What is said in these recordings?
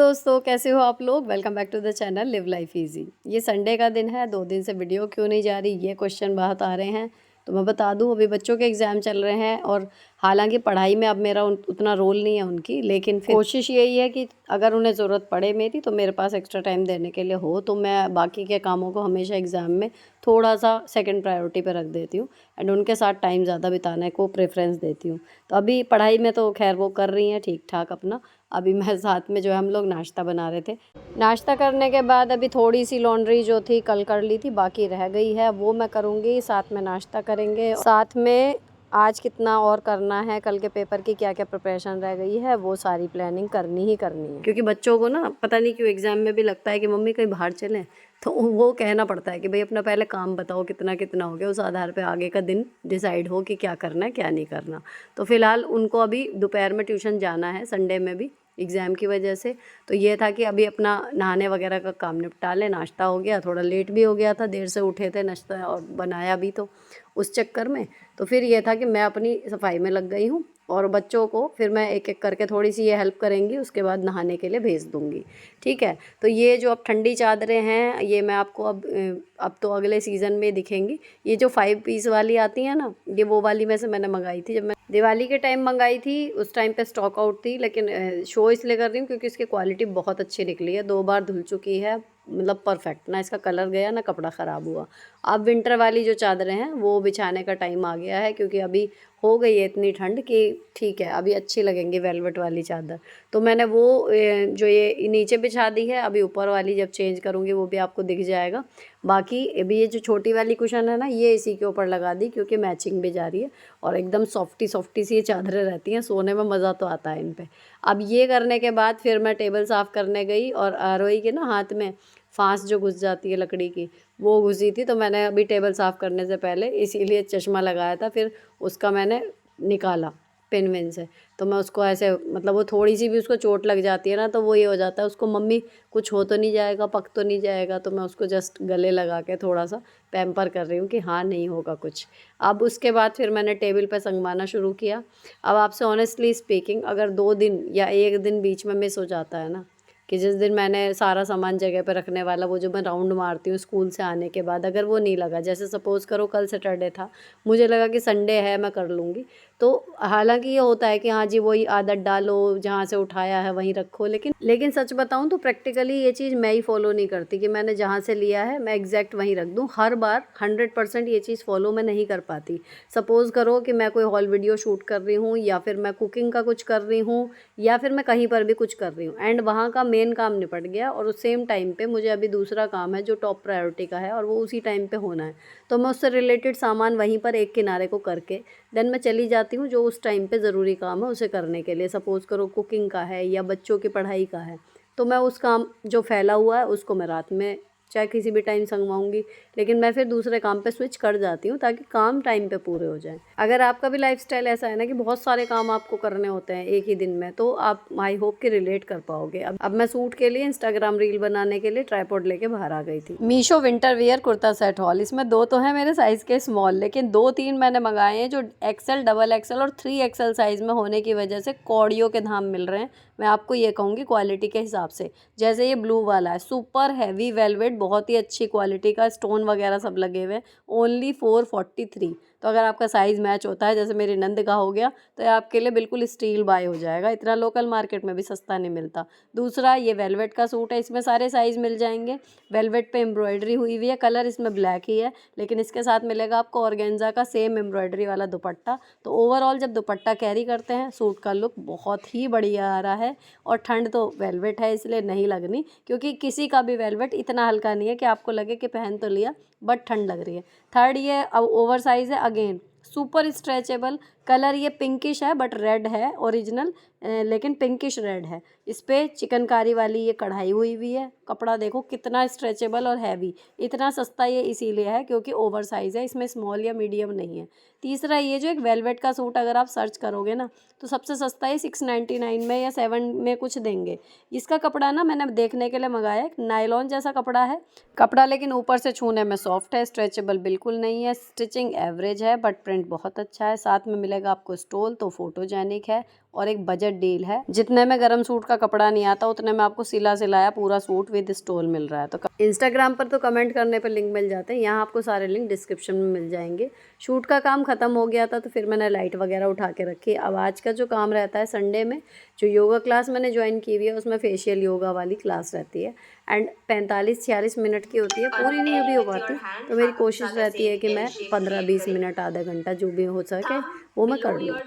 दोस्तों, कैसे हो आप लोग। Welcome back to the channel live life easy. ये संडे का दिन है, 2 दिन से वीडियो क्यों नहीं जा रही, ये क्वेश्चन बहुत आ रहे हैं। तो मैं बता दूं, अभी बच्चों के एग्ज़ाम चल रहे हैं और हालांकि पढ़ाई में अब मेरा उतना रोल नहीं है उनकी, लेकिन फिर कोशिश यही है कि अगर उन्हें ज़रूरत पड़े मेरी तो मेरे पास एक्स्ट्रा टाइम देने के लिए हो, तो मैं बाकी के कामों को हमेशा एग्ज़ाम में थोड़ा सा सेकंड प्रायोरिटी पे रख देती हूँ एंड उनके साथ टाइम ज़्यादा बिताने को प्रेफरेंस देती हूँ। तो अभी पढ़ाई में तो खैर वो कर रही हैं ठीक ठाक अपना। अभी मैं साथ में जो है हम लोग नाश्ता बना रहे थे। नाश्ता करने के बाद अभी थोड़ी सी लॉन्ड्री जो थी कल कर ली थी, बाकी रह गई है, वो मैं करूँगी। साथ में नाश्ता करेंगे, साथ में आज कितना और करना है, कल के पेपर की क्या क्या प्रिपरेशन रह गई है, वो सारी प्लानिंग करनी ही करनी है। क्योंकि बच्चों को ना पता नहीं क्यों एग्ज़ाम में भी लगता है कि मम्मी कहीं बाहर चलें, तो वो कहना पड़ता है कि भाई अपना पहले काम बताओ कितना कितना हो गया, उस आधार पे आगे का दिन डिसाइड हो कि क्या करना है क्या नहीं करना। तो फ़िलहाल उनको अभी दोपहर में ट्यूशन जाना है, संडे में भी एग्ज़ाम की वजह से। तो ये था कि अभी अपना नहाने वगैरह का काम निपटा लें। नाश्ता हो गया, थोड़ा लेट भी हो गया था, देर से उठे थे, नाश्ता और बनाया भी तो उस चक्कर में। तो फिर ये था कि मैं अपनी सफाई में लग गई हूँ और बच्चों को फिर मैं एक एक करके थोड़ी सी ये हेल्प करेंगी, उसके बाद नहाने के लिए भेज दूँगी। ठीक है। तो ये जो अब ठंडी चादरें हैं, ये मैं आपको अब तो अगले सीज़न में दिखेंगी। ये जो 5 पीस वाली आती हैं ना, ये वो वाली में से मैंने मंगाई थी। जब मैं दिवाली के टाइम मंगाई थी उस टाइम पे स्टॉक आउट थी, लेकिन शो इसलिए कर रही हूँ क्योंकि इसकी क्वालिटी बहुत अच्छी निकली है। 2 बार धुल चुकी है, मतलब परफेक्ट, ना इसका कलर गया ना कपड़ा ख़राब हुआ। अब विंटर वाली जो चादरें हैं वो बिछाने का टाइम आ गया है, क्योंकि अभी हो गई है इतनी ठंड कि ठीक है अभी अच्छी लगेंगी वेलवेट वाली चादर। तो मैंने वो जो ये नीचे बिछा दी है, अभी ऊपर वाली जब चेंज करूँगी वो भी आपको दिख जाएगा। बाकी अभी ये जो छोटी वाली कुशन है ना, ये इसी के ऊपर लगा दी क्योंकि मैचिंग भी जा रही है और एकदम सॉफ्टी सॉफ्टी सी ये चादरें रहती हैं, सोने में मज़ा तो आता है इन पे। अब ये करने के बाद फिर मैं टेबल साफ़ करने गई और आरोही के ना हाथ में फांस जो घुस जाती है लकड़ी की, वो घुसी थी। तो मैंने अभी टेबल साफ़ करने से पहले इसीलिए चश्मा लगाया था, फिर उसका मैंने निकाला पिन विन से। तो मैं उसको ऐसे, मतलब वो थोड़ी सी भी उसको चोट लग जाती है ना, तो वो ये हो जाता है उसको, मम्मी कुछ हो तो नहीं जाएगा, पक तो नहीं जाएगा। तो मैं उसको जस्ट गले लगा के थोड़ा सा पैम्पर कर रही हूँ कि हाँ नहीं होगा कुछ। अब उसके बाद फिर मैंने टेबल पे संगवाना शुरू किया। अब आपसे ऑनेस्टली स्पीकिंग, अगर 2 दिन या 1 दिन बीच में मिस हो जाता है ना, कि जिस दिन मैंने सारा सामान जगह पर रखने वाला, वो जो मैं राउंड मारती हूँ स्कूल से आने के बाद, अगर वो नहीं लगा, जैसे सपोज़ करो कल सैटरडे था, मुझे लगा कि संडे है मैं कर लूँगी, तो हालांकि ये होता है कि हाँ जी वही आदत डालो, जहाँ से उठाया है वहीं रखो, लेकिन सच बताऊँ तो प्रैक्टिकली ये चीज़ मैं ही फॉलो नहीं करती कि मैंने जहाँ से लिया है मैं एग्जैक्ट वहीं रख दूँ। हर बार 100% ये चीज़ फॉलो मैं नहीं कर पाती। सपोज़ करो कि मैं कोई हॉल वीडियो शूट कर रही हूँ, या फिर मैं कुकिंग का कुछ कर रही हूँ, या फिर मैं कहीं पर भी कुछ कर रही हूँ एंड वहाँ का मेन काम निपट गया और उस सेम टाइम पे मुझे अभी दूसरा काम है जो टॉप प्रायोरिटी का है और वो उसी टाइम पे होना है, तो मैं उससे रिलेटेड सामान वहीं पर एक किनारे को करके देन मैं चली जाती हूँ जो उस टाइम पे ज़रूरी काम है उसे करने के लिए। सपोज़ करो कुकिंग का है या बच्चों की पढ़ाई का है, तो मैं उस काम जो फैला हुआ है उसको मैं रात में चाहे किसी भी टाइम संगवाऊंगी, लेकिन मैं फिर दूसरे काम पे स्विच कर जाती हूँ ताकि काम टाइम पे पूरे हो जाएं। अगर आपका भी लाइफस्टाइल ऐसा है ना कि बहुत सारे काम आपको करने होते हैं एक ही दिन में, तो आप आई होप कि रिलेट कर पाओगे। अब मैं सूट के लिए इंस्टाग्राम रील बनाने के लिए ट्राइपॉड लेके बाहर आ गई थी। Meesho winter wear kurta set hall, इसमें 2 तो हैं मेरे साइज़ के स्मॉल, लेकिन 2-3 मैंने मंगाए हैं जो एक्सेल, डबल एक्सेल और 3 XL साइज़ में होने की वजह से कौड़ियों के दाम मिल रहे हैं। मैं आपको ये कहूँगी क्वालिटी के हिसाब से। जैसे ये ब्लू वाला है, सुपर हैवी वेलवेट, बहुत ही अच्छी क्वालिटी का, स्टोन वगैरह सब लगे हुए हैं, ओनली 443। तो अगर आपका साइज़ मैच होता है, जैसे मेरी नंद का हो गया, तो ये आपके लिए बिल्कुल स्टील बाय हो जाएगा, इतना लोकल मार्केट में भी सस्ता नहीं मिलता। दूसरा ये वेलवेट का सूट है, इसमें सारे साइज़ मिल जाएंगे। वेलवेट पे एम्ब्रॉयडरी हुई हुई है, कलर इसमें ब्लैक ही है, लेकिन इसके साथ मिलेगा आपको ऑर्गेन्जा का सेम एम्ब्रॉयडरी वाला दुपट्टा। तो ओवरऑल जब दुपट्टा कैरी करते हैं, सूट का लुक बहुत ही बढ़िया आ रहा है। और ठंड तो वेलवेट है इसलिए नहीं लगनी, क्योंकि किसी का भी वेलवेट इतना हल्का नहीं है कि आपको लगे कि पहन तो लिया बट ठंड लग रही है। थर्ड, ये अब ओवर साइज़ है, अगेन सुपर स्ट्रेचेबल, कलर ये पिंकिश है बट रेड है ओरिजिनल, लेकिन पिंकिश रेड है। इस पर चिकनकारी वाली ये कढ़ाई हुई हुई है, कपड़ा देखो कितना स्ट्रेचेबल और हैवी। इतना सस्ता ये इसीलिए है क्योंकि ओवर साइज़ है, इसमें स्मॉल या मीडियम नहीं है। तीसरा, ये जो एक वेलवेट का सूट अगर आप सर्च करोगे ना, तो सबसे सस्ता ये 699 में या 7 में कुछ देंगे। इसका कपड़ा ना मैंने देखने के लिए मंगाया, एक नायलॉन जैसा कपड़ा है, कपड़ा लेकिन ऊपर से छूने में सॉफ्ट है, स्ट्रेचेबल बिल्कुल नहीं है, स्टिचिंग एवरेज है बट प्रिंट बहुत अच्छा है। साथ में मिलेगा आपको स्टोल, तो फोटोजेनिक है, और एक बजट डील है। जितने में गरम सूट का कपड़ा नहीं आता उतने में आपको सिला सिलाया पूरा सूट विद स्टोल मिल रहा है। तो इंस्टाग्राम पर तो कमेंट करने पर लिंक मिल जाते हैं, यहाँ आपको सारे लिंक डिस्क्रिप्शन में मिल जाएंगे। शूट का काम ख़त्म हो गया था तो फिर मैंने लाइट वगैरह उठा के रखी। अब आज का जो काम रहता है संडे में, जो योगा क्लास मैंने ज्वाइन की हुई है उसमें फेशियल योगा वाली क्लास रहती है एंड 45-46 मिनट की होती है, पूरी नहीं अभी हो पाती। तो मेरी कोशिश रहती है कि मैं 15-20 मिनट आधा घंटा जो भी हो सके वो मैं कर लूँ।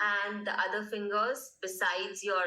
And the other fingers besides your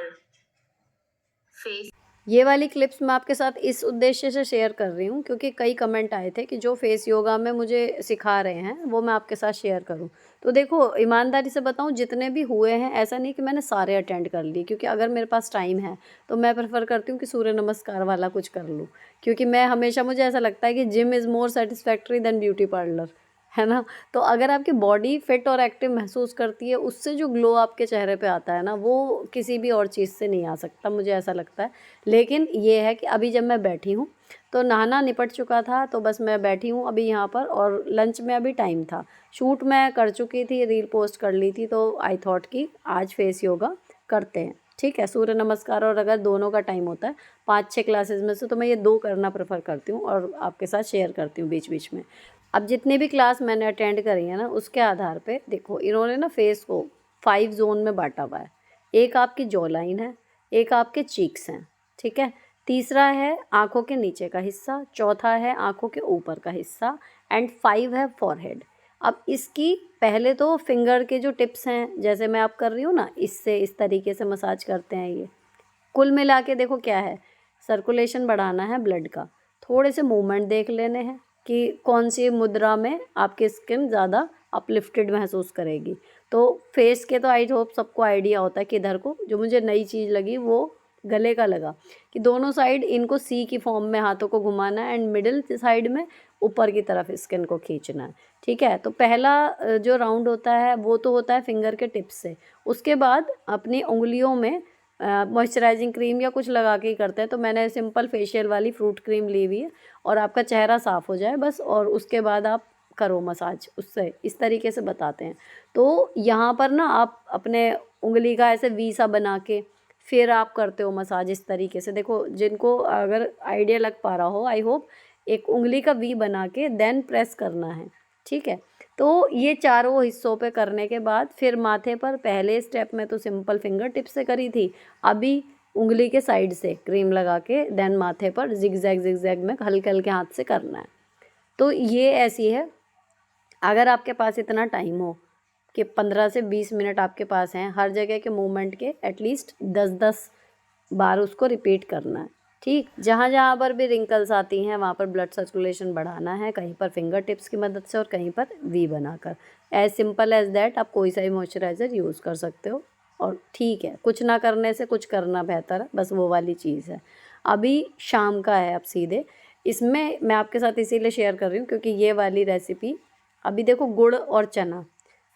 face. ये वाली क्लिप्स मैं आपके साथ इस उद्देश्य से शेयर कर रही हूँ क्योंकि कई कमेंट आए थे कि जो फेस योगा में मुझे सिखा रहे हैं वो मैं आपके साथ शेयर करूँ। तो देखो ईमानदारी से बताऊँ, जितने भी हुए हैं ऐसा नहीं कि मैंने सारे अटेंड कर लिए, क्योंकि अगर मेरे पास टाइम है तो मैं प्रेफर करती हूँ कि सूर्य नमस्कार वाला कुछ कर लूँ, क्योंकि मैं हमेशा, मुझे ऐसा लगता है कि gym is more satisfactory than beauty parlour, है ना। तो अगर आपकी बॉडी फिट और एक्टिव महसूस करती है, उससे जो ग्लो आपके चेहरे पे आता है ना, वो किसी भी और चीज़ से नहीं आ सकता, मुझे ऐसा लगता है। लेकिन ये है कि अभी जब मैं बैठी हूँ तो नहाना निपट चुका था, तो बस मैं बैठी हूँ अभी यहाँ पर, और लंच में अभी टाइम था। शूट मैं कर चुकी थी, रील पोस्ट कर ली थी, तो आई थॉट कि आज फेस योगा करते हैं। ठीक है, सूर्य नमस्कार और अगर दोनों का टाइम होता है 5-6 क्लासेस में से, तो मैं ये 2 करना प्रेफर करती हूँ और आपके साथ शेयर करती हूँ बीच बीच में। अब जितनी भी क्लास मैंने अटेंड करी है ना, उसके आधार पे देखो इन्होंने ना फेस को 5 जोन में बांटा हुआ है। एक आपकी जॉ लाइन है, एक आपके चीक्स हैं, ठीक है, तीसरा है आँखों के नीचे का हिस्सा, चौथा है आँखों के ऊपर का हिस्सा एंड 5 है फॉरहेड। अब इसकी पहले तो फिंगर के जो टिप्स हैं, जैसे मैं आप कर रही हूँ ना, इससे इस तरीके से मसाज करते हैं। ये कुल मिला के देखो क्या है, सर्कुलेशन बढ़ाना है ब्लड का। थोड़े से मूवमेंट देख लेने हैं कि कौन सी मुद्रा में आपकी स्किन ज़्यादा अपलिफ्टेड महसूस करेगी। तो फेस के तो आई होप सबको आइडिया होता है किधर को। जो मुझे नई चीज़ लगी वो गले का लगा कि दोनों साइड इनको सी की फॉर्म में हाथों को घुमाना है एंड मिडिल साइड में ऊपर की तरफ स्किन को खींचना है। ठीक है, तो पहला जो राउंड होता है वो तो होता है फिंगर के टिप्स से। उसके बाद अपनी उंगलियों में मॉइस्चराइजिंग क्रीम या कुछ लगा के ही करते हैं। तो मैंने सिंपल फेशियल वाली फ्रूट क्रीम ली हुई है, और आपका चेहरा साफ़ हो जाए बस, और उसके बाद आप करो मसाज उससे, इस तरीके से बताते हैं। तो यहाँ पर ना आप अपने उंगली का ऐसे वी सा बना के फिर आप करते हो मसाज इस तरीके से। देखो जिनको अगर आइडिया लग पा रहा हो, आई होप, एक उंगली का वी बना के देन प्रेस करना है। ठीक है, तो ये चारों हिस्सों पे करने के बाद फिर माथे पर, पहले स्टेप में तो सिंपल फिंगर टिप से करी थी, अभी उंगली के साइड से क्रीम लगा के देन माथे पर जिगजैग में हल्के हल्के हाथ से करना है। तो ये ऐसी है, अगर आपके पास इतना टाइम हो कि 15 से 20 मिनट आपके पास हैं, हर जगह के मूवमेंट के एटलीस्ट 10-10 बार उसको रिपीट करना है। ठीक, जहाँ जहाँ पर भी रिंकल्स आती हैं वहाँ पर ब्लड सर्कुलेशन बढ़ाना है, कहीं पर फिंगर टिप्स की मदद से और कहीं पर वी बनाकर। एज सिंपल एज दैट, आप कोई सा भी मॉइस्चराइज़र यूज़ कर सकते हो, और ठीक है, कुछ ना करने से कुछ करना बेहतर है, बस वो वाली चीज़ है। अभी शाम का है, अब सीधे इसमें मैं आपके साथ इसीलिए शेयर कर रही हूँ क्योंकि ये वाली रेसिपी, अभी देखो गुड़ और चना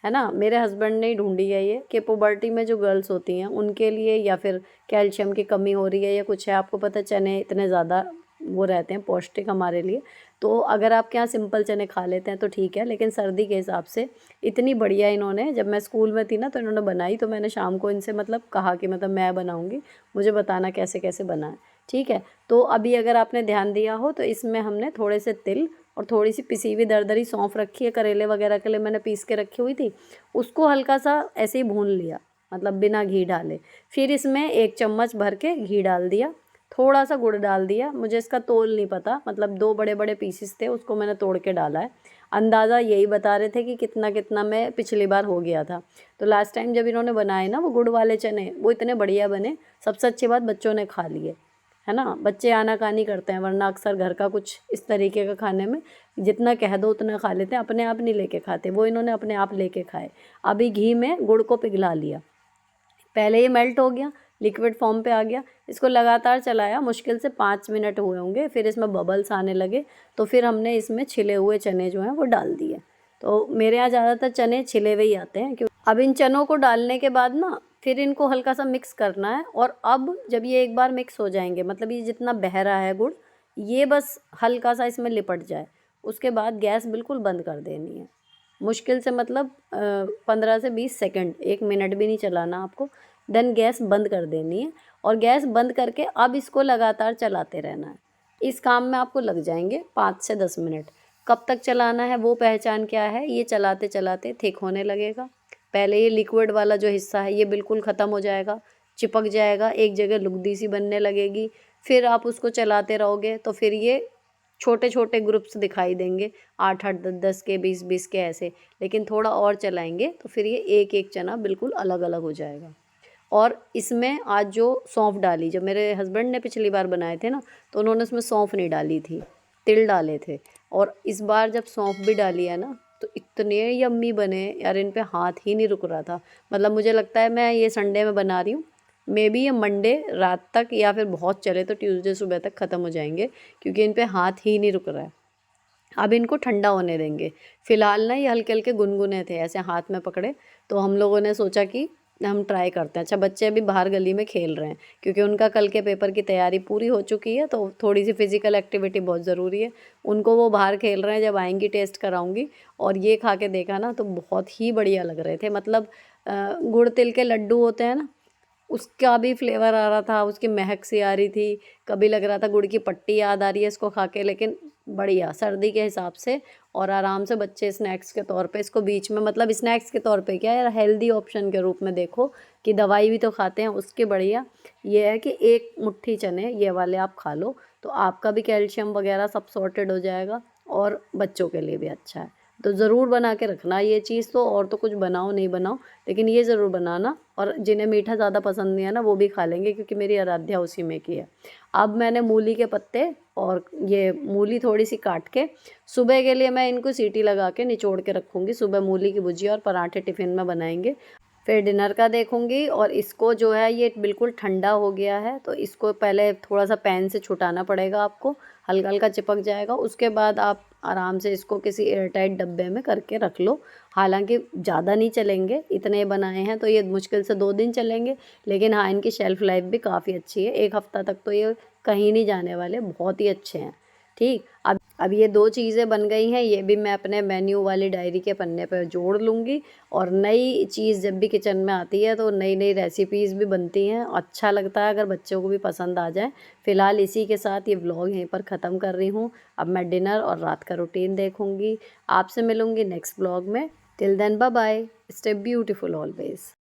है ना, मेरे हस्बैंड ने ही ढूंढी है ये, कि पुबर्टी में जो गर्ल्स होती हैं उनके लिए, या फिर कैल्शियम की कमी हो रही है या कुछ है, आपको पता चने इतने ज़्यादा वो रहते हैं पौष्टिक हमारे लिए। तो अगर आपके यहाँ सिंपल चने खा लेते हैं तो ठीक है, लेकिन सर्दी के हिसाब से इतनी बढ़िया इन्होंने, जब मैं स्कूल में थी ना तो इन्होंने बनाई, तो मैंने शाम को इनसे मतलब कहा कि मतलब मैं बनाऊँगी, मुझे बताना कैसे कैसे बना है। ठीक है, तो अभी अगर आपने ध्यान दिया हो तो इसमें हमने थोड़े से तिल और थोड़ी सी पिसी हुई दरदरी सौंफ रखी है, करेले वगैरह के लिए मैंने पीस के रखी हुई थी, उसको हल्का सा ऐसे ही भून लिया, मतलब बिना घी डाले। फिर इसमें 1 चम्मच भर के घी डाल दिया, थोड़ा सा गुड़ डाल दिया, मुझे इसका तोल नहीं पता, मतलब 2 बड़े बड़े पीसेस थे उसको मैंने तोड़ के डाला है। अंदाज़ा यही बता रहे थे कि कितना कितना मैं पिछली बार हो गया था। तो लास्ट टाइम जब इन्होंने बनाए ना वो गुड़ वाले चने, वो इतने बढ़िया बने, सबसे अच्छी बात बच्चों ने खा लिए, है ना। बच्चे आनाकानी करते हैं, वरना अक्सर घर का कुछ इस तरीके का खाने में जितना कह दो उतना खा लेते हैं, अपने आप नहीं लेके खाते, वो इन्होंने अपने आप लेके खाए। अभी घी में गुड़ को पिघला लिया, पहले ये मेल्ट हो गया, लिक्विड फॉर्म पे आ गया, इसको लगातार चलाया, मुश्किल से 5 मिनट हुए होंगे, फिर इसमें बबल्स आने लगे, तो फिर हमने इसमें छिले हुए चने जो हैं वो डाल दिए। तो मेरे यहाँ ज़्यादातर चने छिले हुए ही आते हैं। क्यों, अब इन चनों को डालने के बाद ना फिर इनको हल्का सा मिक्स करना है, और अब जब ये एक बार मिक्स हो जाएंगे, मतलब ये जितना बह रहा है गुड़, ये बस हल्का सा इसमें लिपट जाए, उसके बाद गैस बिल्कुल बंद कर देनी है। मुश्किल से मतलब 15 से 20 सेकंड, 1 मिनट भी नहीं चलाना आपको। देन गैस बंद कर देनी है और गैस बंद करके अब इसको लगातार चलाते रहना है। इस काम में आपको लग जाएंगे 5 से 10 मिनट। कब तक चलाना है वो पहचान क्या है, ये चलाते चलाते थिक होने लगेगा। पहले ये लिक्विड वाला जो हिस्सा है ये बिल्कुल ख़त्म हो जाएगा, चिपक जाएगा, एक जगह लुगदी सी बनने लगेगी। फिर आप उसको चलाते रहोगे तो फिर ये छोटे छोटे ग्रुप्स दिखाई देंगे, 8-8 10-10 के, 20-20 के ऐसे। लेकिन थोड़ा और चलाएंगे तो फिर ये एक एक चना बिल्कुल अलग अलग हो जाएगा। और इसमें आज जो सौंफ डाली, जब मेरे हस्बैंड ने पिछली बार बनाए थे ना तो उन्होंने उसमें सौंफ नहीं डाली थी, तिल डाले थे। और इस बार जब सौंफ भी डाली है ना तो इतने यम्मी बने यार, इन पे हाथ ही नहीं रुक रहा था। मतलब मुझे लगता है मैं ये संडे में बना रही हूँ, मे बी ये मंडे रात तक या फिर बहुत चले तो ट्यूसडे सुबह तक ख़त्म हो जाएंगे, क्योंकि इन पे हाथ ही नहीं रुक रहा है। अब इनको ठंडा होने देंगे। फ़िलहाल ना ये हल्के हल्के गुनगुने थे, ऐसे हाथ में पकड़े तो हम लोगों ने सोचा कि हम ट्राई करते हैं। अच्छा, बच्चे अभी बाहर गली में खेल रहे हैं क्योंकि उनका कल के पेपर की तैयारी पूरी हो चुकी है, तो थोड़ी सी फिज़िकल एक्टिविटी बहुत ज़रूरी है उनको। वो बाहर खेल रहे हैं, जब आएंगी टेस्ट कराऊंगी। और ये खा के देखा ना तो बहुत ही बढ़िया लग रहे थे। मतलब गुड़ तिल के लड्डू होते हैं ना, उसका भी फ्लेवर आ रहा था, उसकी महक सी आ रही थी। कभी लग रहा था गुड़ की पट्टी याद आ रही है इसको खा के। लेकिन बढ़िया सर्दी के हिसाब से और आराम से बच्चे स्नैक्स के तौर पे इसको बीच में, मतलब स्नैक्स के तौर पे क्या यार, हेल्दी ऑप्शन के रूप में देखो कि दवाई भी तो खाते हैं उसके बढ़िया ये है कि एक मुट्ठी चने ये वाले आप खा लो तो आपका भी कैल्शियम वगैरह सब सॉर्टेड हो जाएगा और बच्चों के लिए भी अच्छा है। तो ज़रूर बना के रखना ये चीज़ तो, और तो कुछ बनाओ नहीं बनाओ लेकिन ये ज़रूर बनाना। और जिन्हें मीठा ज़्यादा पसंद नहीं है ना वो भी खा लेंगे, क्योंकि मेरी आराध्या उसी में की है। अब मैंने मूली के पत्ते और ये मूली थोड़ी सी काट के सुबह के लिए मैं इनको सीटी लगा के निचोड़ के रखूँगी। सुबह मूली की भुजिया और पराठे टिफ़िन में बनाएंगे। फिर डिनर का देखूँगी। और इसको जो है ये बिल्कुल ठंडा हो गया है तो इसको पहले थोड़ा सा पैन से छुटाना पड़ेगा आपको, हल्का हल्का चिपक जाएगा। उसके बाद आप आराम से इसको किसी एयरटाइट डब्बे में करके रख लो। हालांकि ज़्यादा नहीं चलेंगे, इतने बनाए हैं तो ये मुश्किल से 2 दिन चलेंगे। लेकिन हाँ, इनकी शेल्फ़ लाइफ भी काफ़ी अच्छी है, 1 हफ़्ता तक तो ये कहीं नहीं जाने वाले, बहुत ही अच्छे हैं। ठीक, अब ये 2 चीज़ें बन गई हैं, ये भी मैं अपने मेन्यू वाली डायरी के पन्ने पर जोड़ लूँगी। और नई चीज़ जब भी किचन में आती है तो नई नई रेसिपीज़ भी बनती हैं, अच्छा लगता है अगर बच्चों को भी पसंद आ जाए। फ़िलहाल इसी के साथ ये व्लॉग यहीं पर ख़त्म कर रही हूँ। अब मैं डिनर और रात का रूटीन देखूँगी। आपसे मिलूँगी नेक्स्ट व्लॉग में। Till then bye bye, stay beautiful always.